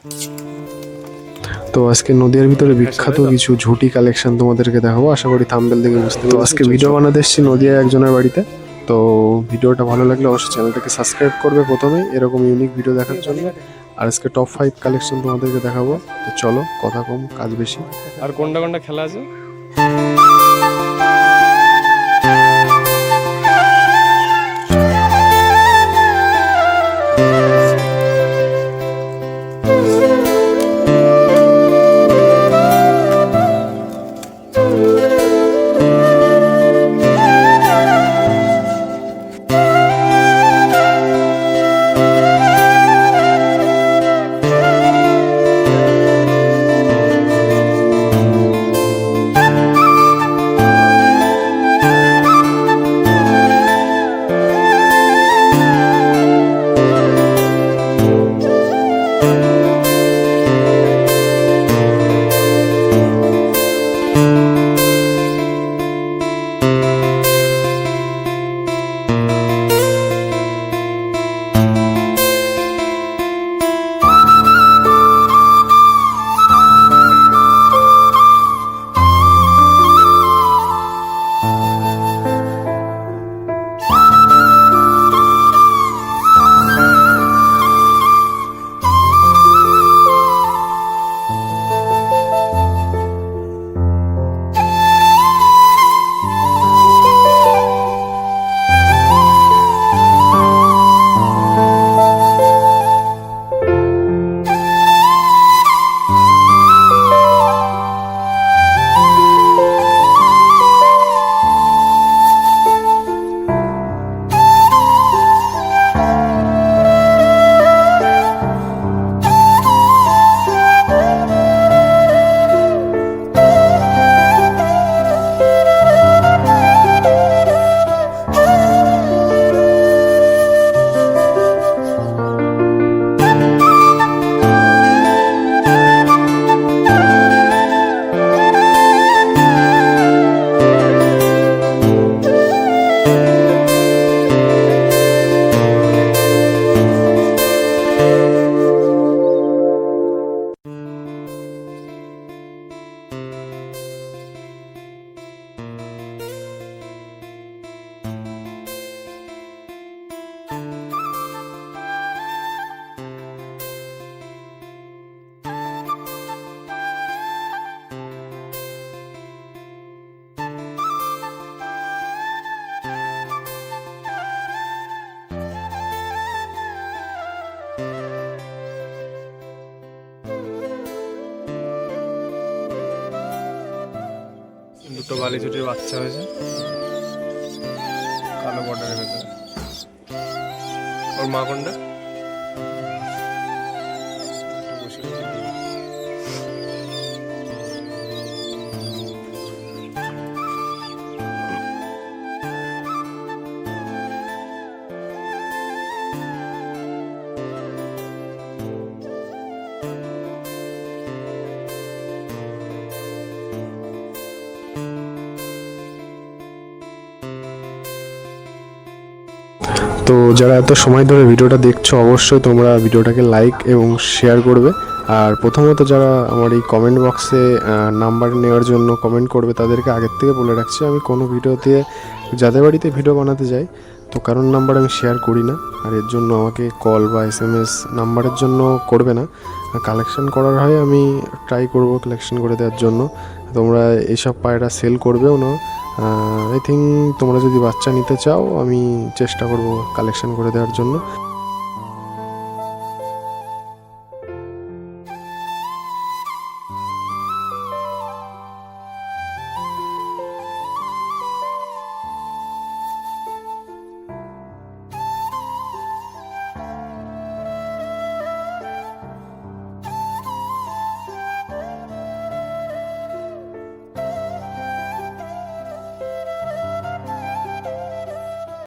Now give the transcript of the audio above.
তো আজকে নদিয়ার ভিতরে বিখ্যাত কিছু ঝুটি কালেকশন তোমাদেরকে দেখাবো, আশা করি থাম্বনেল দেখে বুঝতে পারছো। আজকে ভিডিও বানাতে এসেছি নদিয়া একজনের বাড়িতে। তো ভিডিওটা ভালো লাগলে অবশ্যই চ্যানেলটাকে সাবস্ক্রাইব করবে প্রথমেই এরকম ইউনিক ভিডিও দেখার জন্য। আর আজকে টপ 5 কালেকশন তোমাদেরকে দেখাবো। তো চলো, কথা কম কাজ বেশি। আর কোনটা কোনটা খেলা আছে? দুটো বালি চুটির বাচ্চা হয়েছে কালো বর্ডারের ভেতরে। ওর মা কোনটা? বসে বসে ডিম। তো যারা এত সময় ধরে ভিডিওটা দেখছো অবশ্যই তোমরা ভিডিওটাকে লাইক এবং শেয়ার করবে। আর প্রথমত যারা আমার এই কমেন্ট বক্সে নাম্বার নেওয়ার জন্য কমেন্ট করবে তাদেরকে আগের থেকে বলে রাখছি, আমি কোনো ভিডিওতে যাদের বাড়িতে ভিডিও বানাতে যাই তো কারোর নাম্বার আমি শেয়ার করি না। আর এর জন্য আমাকে কল বা SMS নাম্বারের জন্য করবে না। কালেকশন করার হয় আমি ট্রাই করব কালেকশন করে দেওয়ার জন্য। তোমরা এইসব পায়রা সেল করবেও না। আই থিঙ্ক তোমরা যদি বাচ্চা নিতে চাও আমি চেষ্টা করব কালেকশন করে দেওয়ার জন্য।